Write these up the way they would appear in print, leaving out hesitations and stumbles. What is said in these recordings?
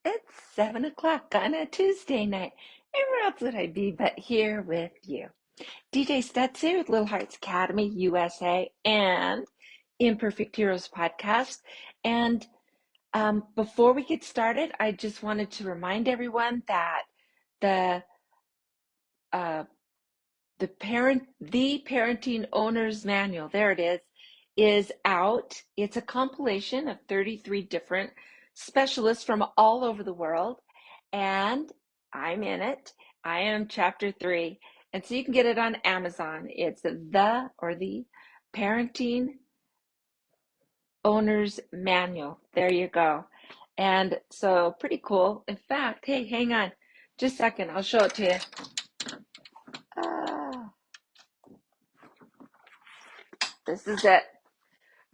It's 7 o'clock on a Tuesday night. And where else would I be but here with you? DJ Stutz here with Little Hearts Academy USA and Imperfect Heroes podcast. And before we get started, I just wanted to remind everyone that the uh, the Parenting Owner's Manual, there it is out. It's a compilation of 33 different specialists from all over the world, and I'm in it. I am chapter 3, and so you can get it on Amazon. It's the Parenting Owner's Manual. There you go. And so pretty cool. In fact, hey, hang on just a second. I'll show it to you. Ah, this is it.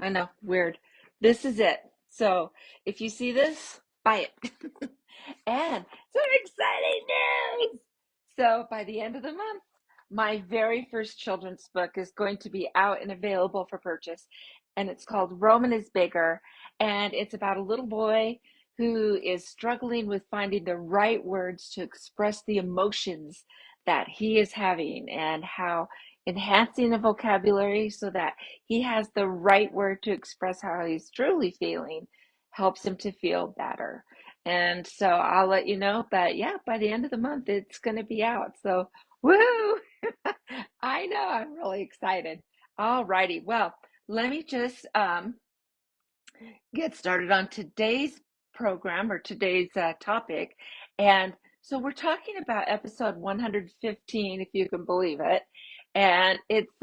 I know, weird. This is it. So if you see this, buy it. And some exciting news! So by the end of the month, my very first children's book is going to be out and available for purchase. And it's called Roman is Bigger. And it's about a little boy who is struggling with finding the right words to express the emotions that he is having, and how enhancing the vocabulary so that he has the right word to express how he's truly feeling helps him to feel better. And so I'll let you know, but yeah, by the end of the month, it's going to be out. So, woo! I know, I'm really excited. All righty. Well, let me just get started on today's program, or today's topic. And so we're talking about episode 115, if you can believe it. And it's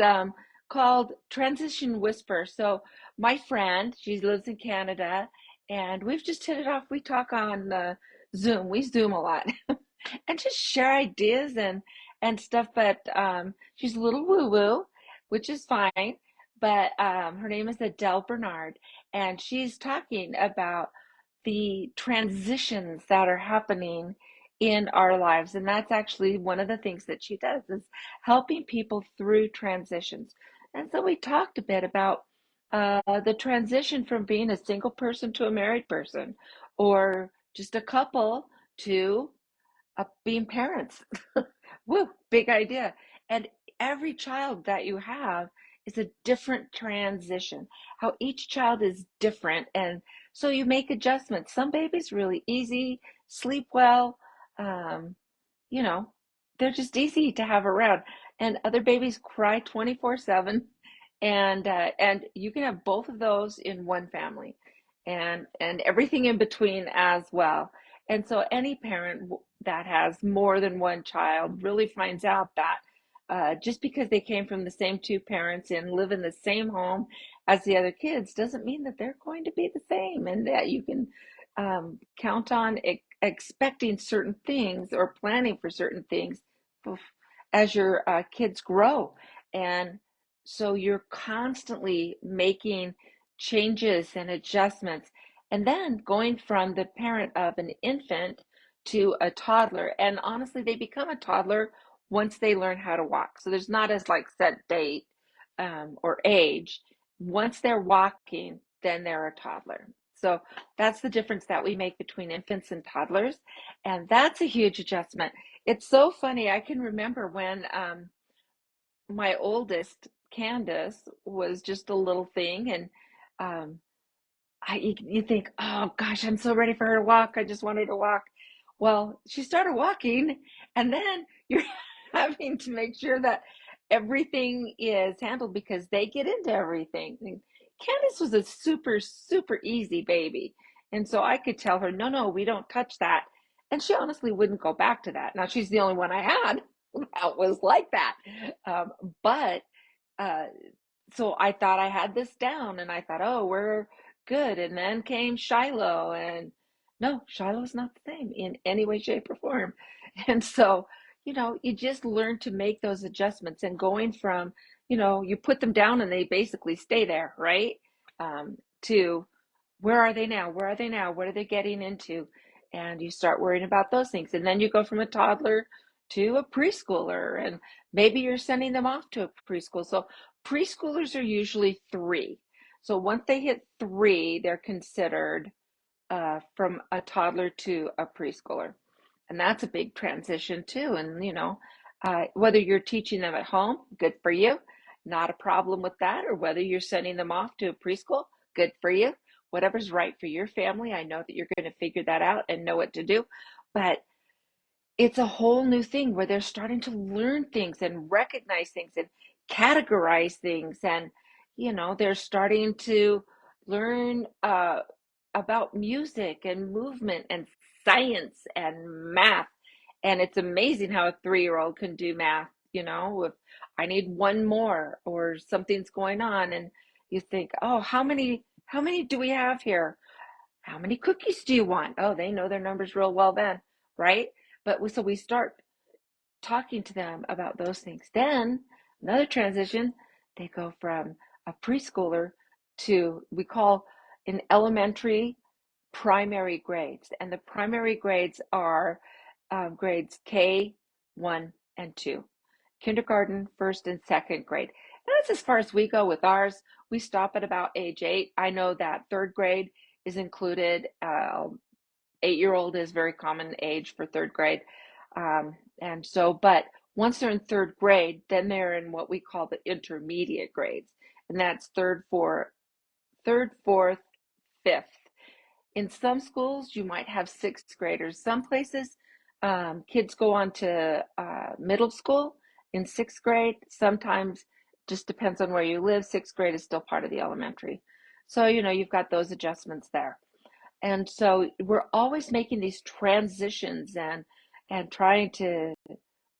called Transition Whisper. So my friend, she lives in Canada, and we've just hit it off. We talk on Zoom. We Zoom a lot and just share ideas and stuff. But she's a little woo woo, which is fine. But her name is Adele Bernard, and she's talking about the transitions that are happening in our lives. And that's actually one of the things that she does, is helping people through transitions. And so we talked a bit about the transition from being a single person to a married person, or just a couple to being parents. Woo, big idea. And every child that you have is a different transition. How each child is different. And so you make adjustments. Some babies really easy, sleep well, um, you know, they're just easy to have around. And other babies cry 24/7. And you can have both of those in one family, and everything in between as well. And so any parent that has more than one child really finds out that just because they came from the same two parents and live in the same home as the other kids doesn't mean that they're going to be the same, and that you can count on expecting certain things or planning for certain things as your kids grow. And so you're constantly making changes and adjustments, and then going from the parent of an infant to a toddler. And honestly, they become a toddler once they learn how to walk. So there's not as like set date or age. Once they're walking, then they're a toddler. So that's the difference that we make between infants and toddlers. And that's a huge adjustment. It's so funny. I can remember when my oldest, Candace, was just a little thing. And um, you think, oh gosh, I'm so ready for her to walk. I just want her to walk. Well, she started walking, and then you're having to make sure that everything is handled because they get into everything. And Candace was a super, super easy baby. And so I could tell her, no, no, we don't touch that. And she honestly wouldn't go back to that. Now, she's the only one I had that was like that. Um, but uh, so I thought I had this down, and I thought, oh, we're good. And then came Shiloh, and no, Shiloh's not the same in any way, shape, or form. And so, you just learn to make those adjustments, and going from, you put them down and they basically stay there, right? To where are they now? Where are they now? What are they getting into? And you start worrying about those things. And then you go from a toddler to a preschooler, and maybe you're sending them off to a preschool. So preschoolers are usually 3. So once they hit 3, they're considered from a toddler to a preschooler. And that's a big transition too. And, whether you're teaching them at home, good for you, not a problem with that. Or whether you're sending them off to a preschool, good for you. Whatever's right for your family. I know that you're going to figure that out and know what to do. But it's a whole new thing where they're starting to learn things and recognize things and categorize things. And, they're starting to learn about music and movement and science and math. And it's amazing how a 3-year-old can do math, if I need one more or something's going on. And you think, oh, how many do we have here? How many cookies do you want? Oh, they know their numbers real well then, right? So we start talking to them about those things. Then another transition, they go from a preschooler to we call an elementary primary grades. And the primary grades are grades K, 1, and 2. Kindergarten, first and second grade. And that's as far as we go with ours. We stop at about age 8. I know that third grade is included. 8-year-old is very common age for third grade. But once they're in third grade, then they're in what we call the intermediate grades. And that's third, fourth, fifth. In some schools, you might have sixth graders. Some places, kids go on to middle school in sixth grade. Sometimes, just depends on where you live, sixth grade is still part of the elementary. So, you've got those adjustments there. And so we're always making these transitions and trying to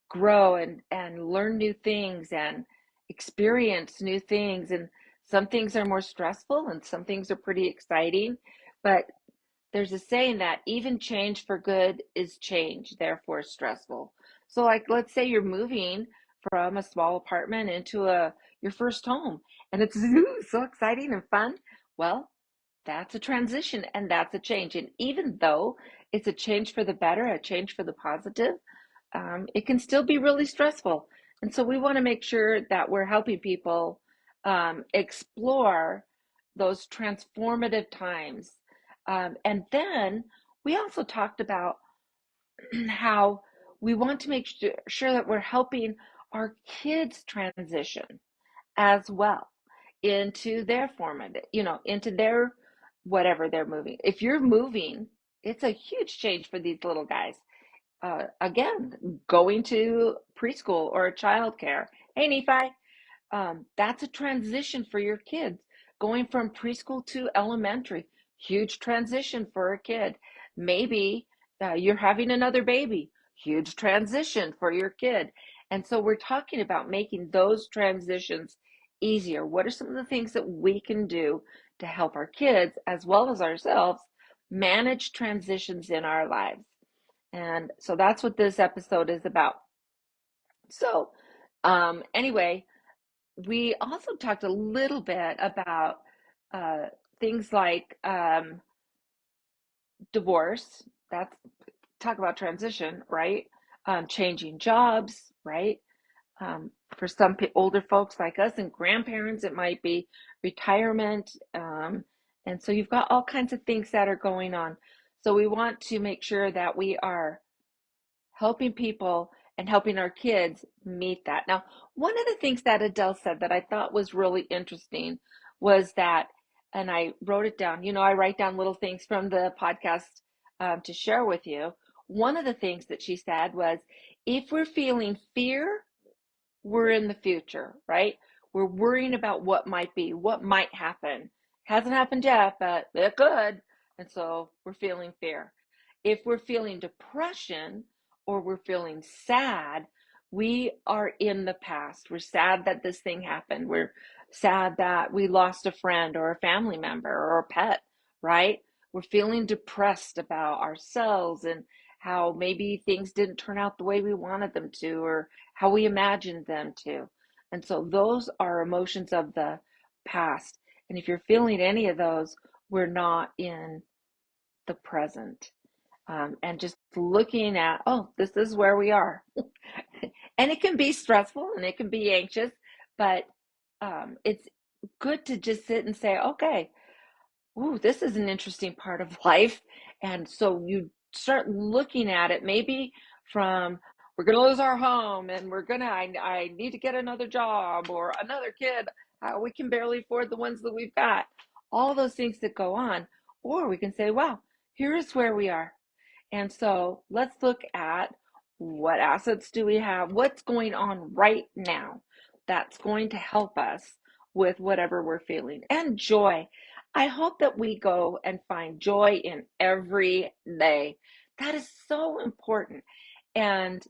grow and learn new things and experience new things. And some things are more stressful and some things are pretty exciting. But there's a saying that even change for good is change, therefore stressful. So like let's say you're moving from a small apartment into your first home and it's so exciting and fun. Well, that's a transition and that's a change. And even though it's a change for the better, a change for the positive, it can still be really stressful. And so we want to make sure that we're helping people explore those transformative times. And then we also talked about how we want to make sure that we're helping our kids transition as well into their formative, into their whatever they're moving. If you're moving, it's a huge change for these little guys. Again, going to preschool or childcare. Hey, Nephi, that's a transition for your kids. Going from preschool to elementary, huge transition for a kid. Maybe you're having another baby, huge transition for your kid. And so we're talking about making those transitions easier. What are some of the things that we can do to help our kids as well as ourselves manage transitions in our lives? And so that's what this episode is about. So, anyway, we also talked a little bit about uh, things like divorce. That's talk about transition, right? Changing jobs, right? For some older folks like us and grandparents, it might be retirement. And so you've got all kinds of things that are going on. So we want to make sure that we are helping people and helping our kids meet that. Now, one of the things that Adele said that I thought was really interesting was that, and I wrote it down, I write down little things from the podcast to share with you. One of the things that she said was, if we're feeling fear, we're in the future, right? We're worrying about what might be, what might happen. Hasn't happened yet, but it could. And so we're feeling fear. If we're feeling depression or we're feeling sad, we are in the past. We're sad that this thing happened. We're sad that we lost a friend or a family member or a pet, right? We're feeling depressed about ourselves and how maybe things didn't turn out the way we wanted them to, or how we imagined them to. And so those are emotions of the past. And if you're feeling any of those, we're not in the present. And just looking at, oh, this is where we are. And it can be stressful and it can be anxious, but it's good to just sit and say, okay, ooh, this is an interesting part of life. And so you start looking at it maybe from, we're going to lose our home and I need to get another job or another kid. We can barely afford the ones that we've got. All those things that go on. Or we can say, wow, here's where we are. And so let's look at what assets do we have? What's going on right now that's going to help us with whatever we're feeling. And joy. I hope that we go and find joy in every day. That is so important. And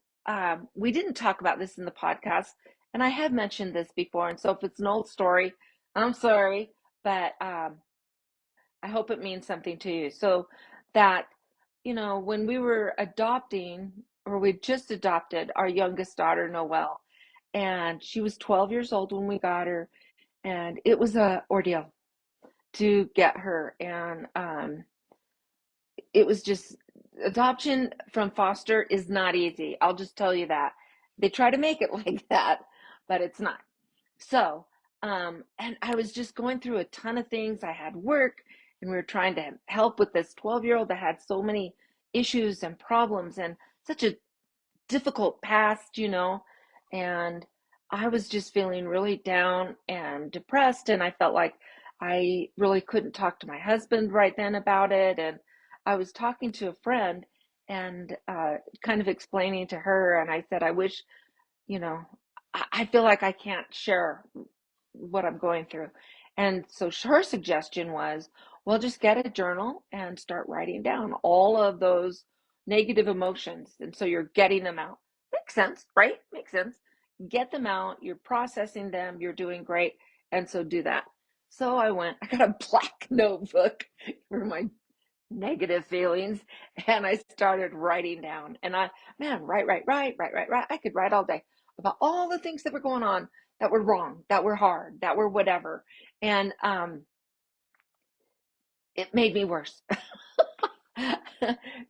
we didn't talk about this in the podcast, and I have mentioned this before. And so if it's an old story, I'm sorry, but I hope it means something to you. So that, when we were adopting, or we just adopted our youngest daughter, Noelle, and she was 12 years old when we got her, and it was a ordeal to get her. And it was just, adoption from foster is not easy. I'll just tell you that. They try to make it like that, but it's not. So, and I was just going through a ton of things. I had work, and we were trying to help with this 12-year-old that had so many issues and problems and such a difficult past, and I was just feeling really down and depressed, and I felt like I really couldn't talk to my husband right then about it. And I was talking to a friend and kind of explaining to her, and I said, I wish, you know, I feel like I can't share what I'm going through. And so her suggestion was, well, just get a journal and start writing down all of those negative emotions. And so you're getting them out. Makes sense, right? Makes sense. Get them out. You're processing them. You're doing great. And so do that. So I got a black notebook for my negative feelings, and I started writing down. And man, write. I could write all day about all the things that were going on, that were wrong, that were hard, that were whatever. And it made me worse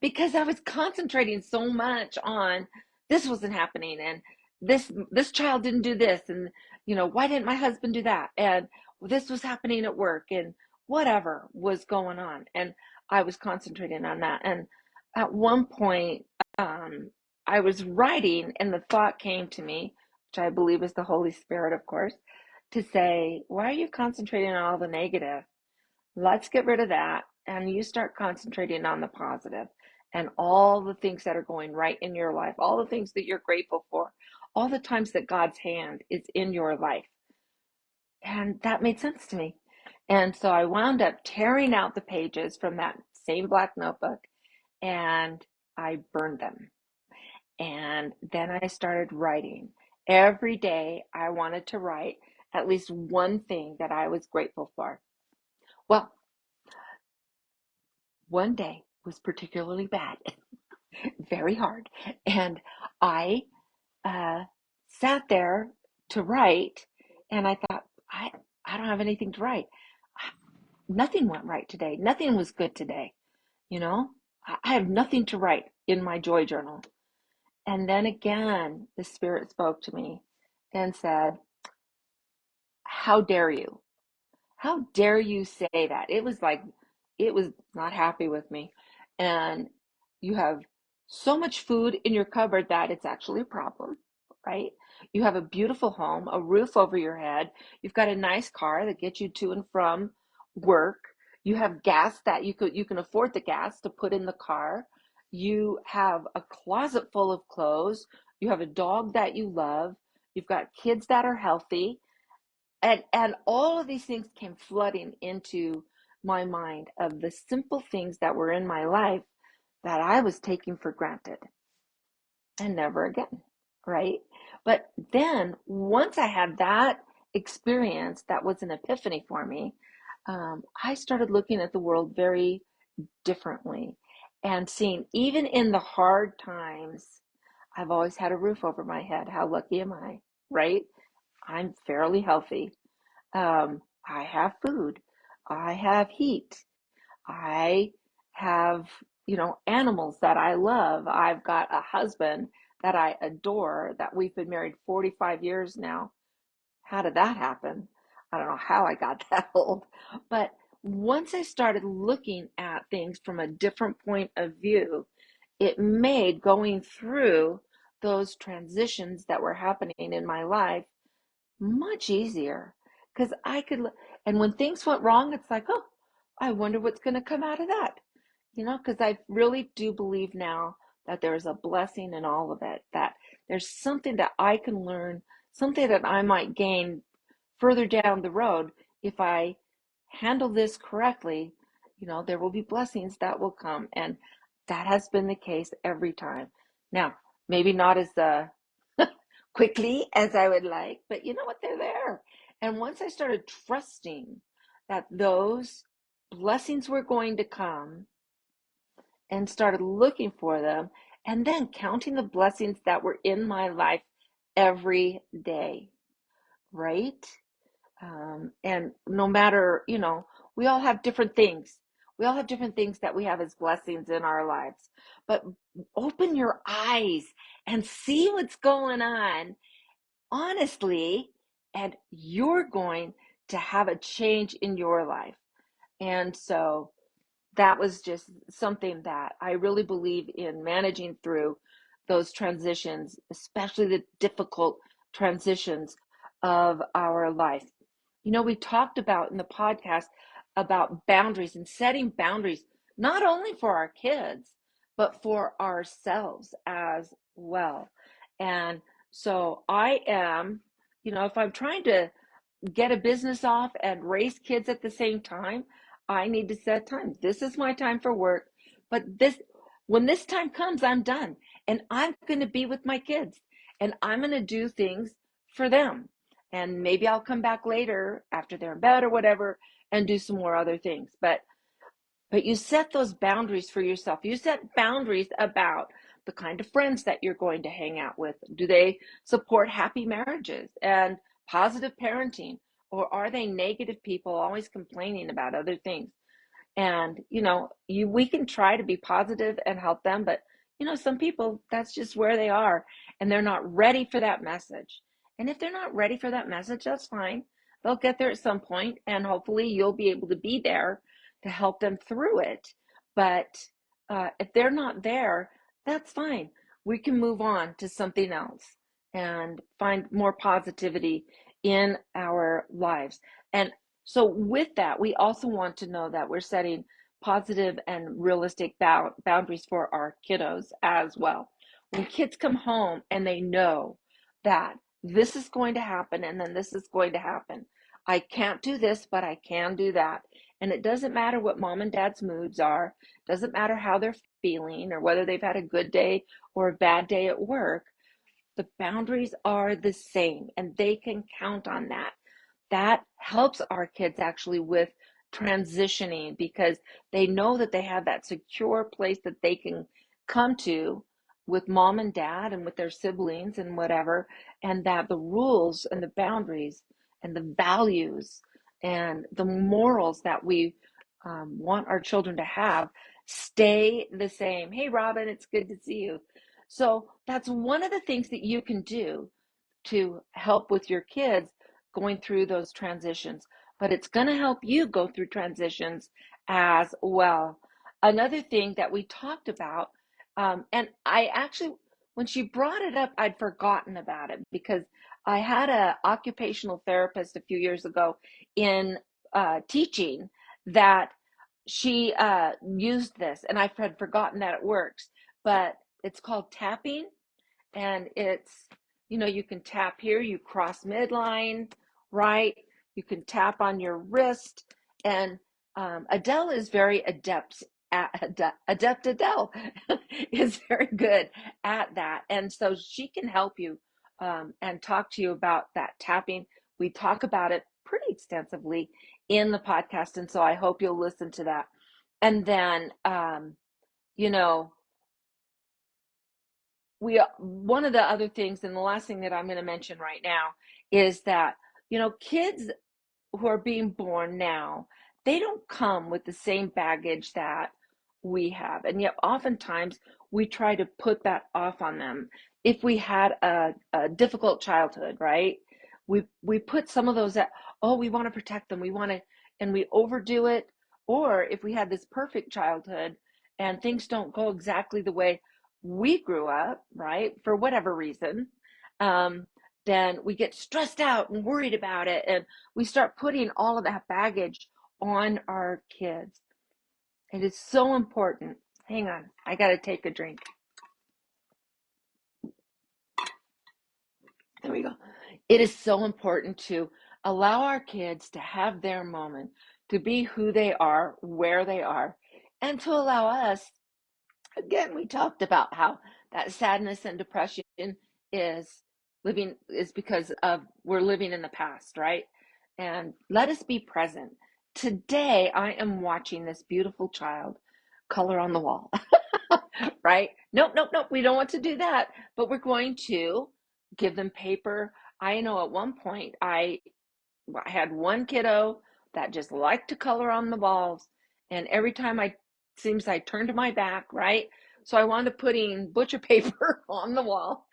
because I was concentrating so much on this wasn't happening, and this child didn't do this, and why didn't my husband do that, and this was happening at work, and whatever was going on, and I was concentrating on that. And at one point, I was writing, and the thought came to me, which I believe is the Holy Spirit, of course, to say, why are you concentrating on all the negative? Let's get rid of that. And you start concentrating on the positive and all the things that are going right in your life, all the things that you're grateful for, all the times that God's hand is in your life. And that made sense to me. And so I wound up tearing out the pages from that same black notebook, and I burned them. And then I started writing. Every day I wanted to write at least one thing that I was grateful for. Well, one day was particularly bad, very hard. And I uh, sat there to write, and I thought, I don't have anything to write. Nothing went right today. Nothing was good today. You know, I have nothing to write in my joy journal. And then again, the Spirit spoke to me and said, how dare you? How dare you say that? It was like, it was not happy with me. And you have so much food in your cupboard that it's actually a problem, right? You have a beautiful home, a roof over your head. You've got a nice car that gets you to and from work. You have gas that you can afford the gas to put in the car. You have a closet full of clothes. You have a dog that you love. You've got kids that are healthy, and all of these things came flooding into my mind of the simple things that were in my life that I was taking for granted, and never again, right? But then once I had that experience, that was an epiphany for me. I started looking at the world very differently, and seeing, even in the hard times, I've always had a roof over my head. How lucky am I, right? I'm fairly healthy. I have food. I have heat. I have, animals that I love. I've got a husband that I adore, that we've been married 45 years now. How did that happen? I don't know how I got that old. But once I started looking at things from a different point of view, it made going through those transitions that were happening in my life much easier because I could, and when things went wrong, it's like, oh, I wonder what's going to come out of that, because I really do believe now that there's a blessing in all of it, that there's something that I can learn, something that I might gain further down the road if I handle this correctly. There will be blessings that will come, and that has been the case every time. Now, maybe not as quickly as I would like, but you know what? They're there. And once I started trusting that those blessings were going to come and started looking for them and then counting the blessings that were in my life every day, right? And no matter, we all have different things. We all have different things that we have as blessings in our lives. But open your eyes and see what's going on honestly, and you're going to have a change in your life. And so that was just something that I really believe in managing through those transitions, especially the difficult transitions of our life. We talked about in the podcast about boundaries and setting boundaries, not only for our kids, but for ourselves as well. And so I am, if I'm trying to get a business off and raise kids at the same time, I need to set time. This is my time for work, but when this time comes, I'm done and I'm going to be with my kids and I'm going to do things for them. And maybe I'll come back later after they're in bed or whatever and do some more other things. But you set those boundaries for yourself. You set boundaries about the kind of friends that you're going to hang out with. Do they support happy marriages and positive parenting? Or are they negative people always complaining about other things? And we can try to be positive and help them, but some people, that's just where they are and they're not ready for that message. And if they're not ready for that message, that's fine. They'll get there at some point and hopefully you'll be able to be there to help them through it. But if they're not there, that's fine. We can move on to something else and find more positivity in our lives. And so with that, we also want to know that we're setting positive and realistic boundaries for our kiddos as well. When kids come home and they know that this is going to happen and then this is going to happen. I can't do this, but I can do that. And it doesn't matter what mom and dad's moods are. It doesn't matter how they're feeling or whether they've had a good day or a bad day at work. The boundaries are the same and they can count on that. That helps our kids actually with transitioning because they know that they have that secure place that they can come to with mom and dad and with their siblings and whatever, and that the rules and the boundaries and the values and the morals that we want our children to have stay the same. Hey, Robin, it's good to see you. So that's one of the things that you can do to help with your kids going through those transitions, but it's going to help you go through transitions as well. Another thing that we talked about, and I actually, when she brought it up, I'd forgotten about it because I had an occupational therapist a few years ago in teaching that she used this, and I had forgotten that it works, but it's called tapping. And it's, you can tap here, you cross midline, right? You can tap on your wrist. And Adele is very adept Adele is very good at that. And so she can help you and talk to you about that tapping. We talk about it pretty extensively in the podcast. And so I hope you'll listen to that. And then, you know, one of the other things, and the last thing that I'm going to mention right now is that kids who are being born now, they don't come with the same baggage that we have, and yet oftentimes we try to put that off on them. If we had a difficult childhood, right, we put some of those that, oh, we want to protect them, we want to, and we overdo it, Or if we had this perfect childhood and things don't go exactly the way we grew up, right, for whatever reason, um, then we get stressed out and worried about it. And we start putting all of that baggage on our kids. It is so important. Hang on, I got to take a drink. There we go. It is so important to allow our kids to have their moment, to be who they are, where they are, and to allow us, again, we talked about how that sadness and depression is is because of we're living in the past, right? And let us be present. Today, I am watching this beautiful child color on the wall, right? Nope, nope, nope. We don't want to do that, but we're going to give them paper. I know at one point I had one kiddo that just liked to color on the walls, and every time seems I turned my back, right? So I wound up putting butcher paper on the wall.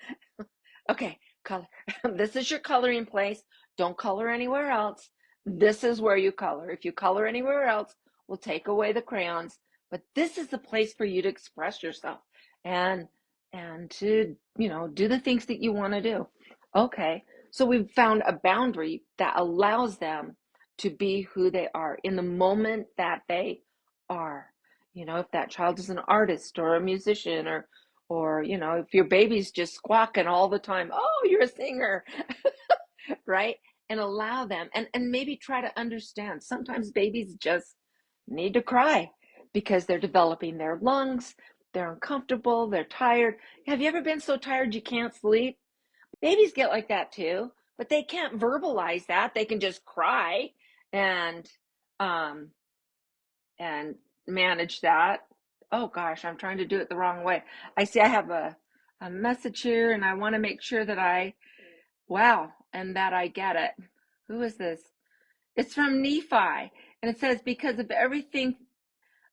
Okay, color. This is your coloring place. Don't color anywhere else. This is where you color. If you color anywhere else, we'll take away the crayons. But this is the place for you to express yourself and to, do the things that you want to do. Okay. So we've found a boundary that allows them to be who they are in the moment that they are. If that child is an artist or a musician or if your baby's just squawking all the time, oh, you're a singer, right? And allow them and maybe try to understand. Sometimes babies just need to cry because they're developing their lungs, they're uncomfortable, they're tired. Have you ever been so tired you can't sleep? Babies get like that too, but they can't verbalize that. They can just cry and um and manage that. Oh gosh, I'm trying to do it the wrong way. I see I have a message here and I want to make sure that wow, and that I get it. Who is this? It's from Nephi. And it says, because of everything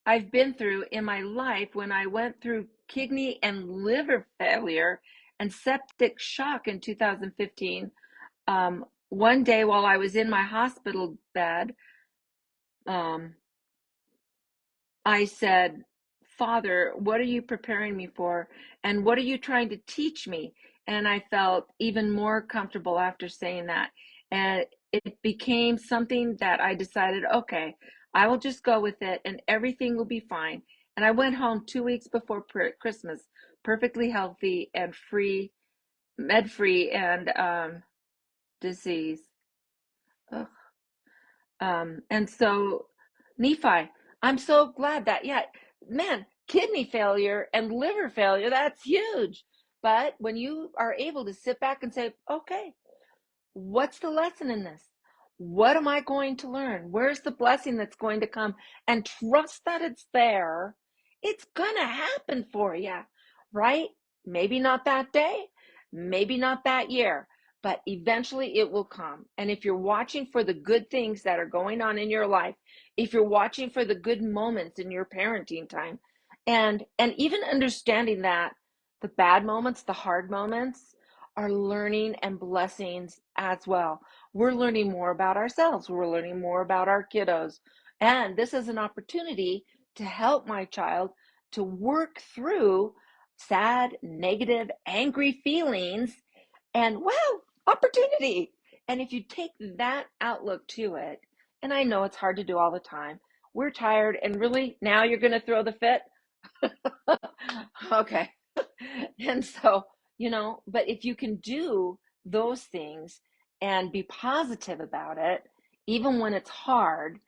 I've been through in my life, when I went through kidney and liver failure and septic shock in 2015, one day while I was in my hospital bed, um, I said, Father, what are you preparing me for? And what are you trying to teach me? And I felt even more comfortable after saying that. And it became something that I decided, okay, I will just go with it and everything will be fine. And I went home 2 weeks before Christmas, perfectly healthy and free, med free and disease. Ugh. And so, Nephi, I'm so glad that, yeah, man, kidney failure and liver failure, that's huge. But when you are able to sit back and say, okay, what's the lesson in this? What am I going to learn? Where's the blessing that's going to come? And trust that it's there. It's going to happen for you, right? Maybe not that day, maybe not that year, but eventually it will come. And if you're watching for the good things that are going on in your life, if you're watching for the good moments in your parenting time, and even understanding that the bad moments, the hard moments, are learning and blessings as well. We're learning more about ourselves. We're learning more about our kiddos. And this is an opportunity to help my child to work through sad, negative, angry feelings and wow, opportunity. And if you take that outlook to it, and I know it's hard to do all the time, we're tired and really now you're going to throw the fit. Okay. And so, but if you can do those things and be positive about it, even when it's hard,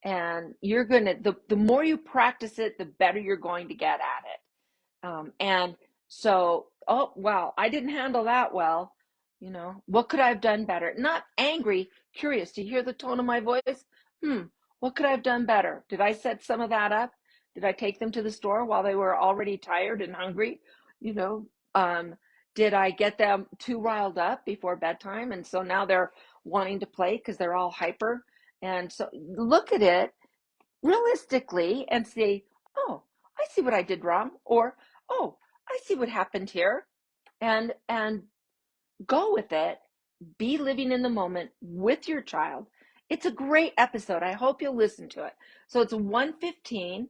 and the more you practice it, the better you're going to get at it. And so, oh, wow, I didn't handle that well. What could I have done better? Not angry, curious. Do you hear the tone of my voice? What could I have done better? Did I set some of that up? Did I take them to the store while they were already tired and hungry? You know, um, did I get them too riled up before bedtime? And so now they're wanting to play because they're all hyper. And so look at it realistically and say, oh, I see what I did wrong. Or, oh, I see what happened here. And go with it. Be living in the moment with your child. It's a great episode. I hope you'll listen to it. So it's 115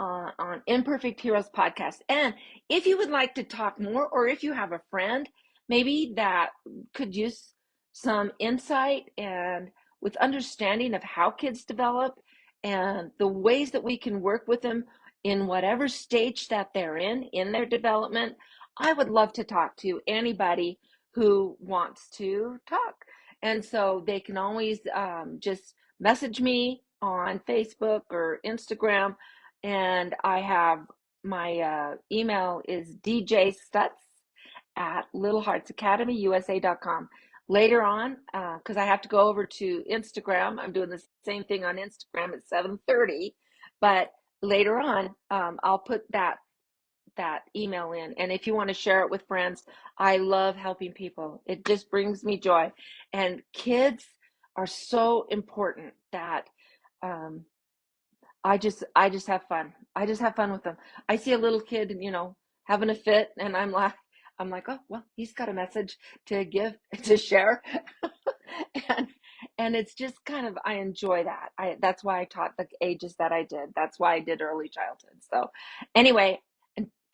on Imperfect Heroes podcast. And if you would like to talk more, or if you have a friend maybe that could use some insight and with understanding of how kids develop and the ways that we can work with them in whatever stage that they're in their development, I would love to talk to anybody who wants to talk. And so they can always just message me on Facebook or Instagram. And I have my email is djstutz at littleheartsacademyusa.com. Later on, because I have to go over to Instagram, I'm doing the same thing on Instagram at 7:30. But later on, I'll put that email in. And if you want to share it with friends, I love helping people. It just brings me joy. And kids are so important that um, I just have fun. I just have fun with them. I see a little kid, having a fit, and I'm like, oh well, he's got a message to give, to share, and it's just kind of, I enjoy that. That's why I taught the ages that I did. That's why I did early childhood. So anyway,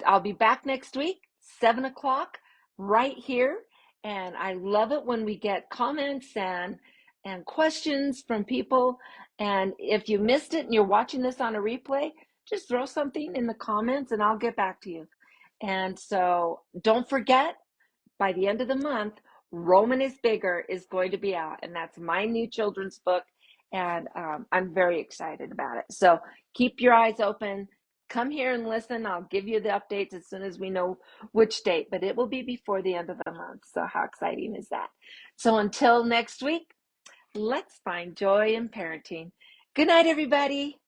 I'll be back next week, 7 o'clock, right here. And I love it when we get comments and questions from people. And if you missed it and you're watching this on a replay, just throw something in the comments and I'll get back to you. And so don't forget, by the end of the month, Roman is Bigger is going to be out, and that's my new children's book. And I'm very excited about it. So keep your eyes open. Come here and listen. I'll give you the updates as soon as we know which date, but it will be before the end of the month. So how exciting is that? So until next week, let's find joy in parenting. Good night, everybody.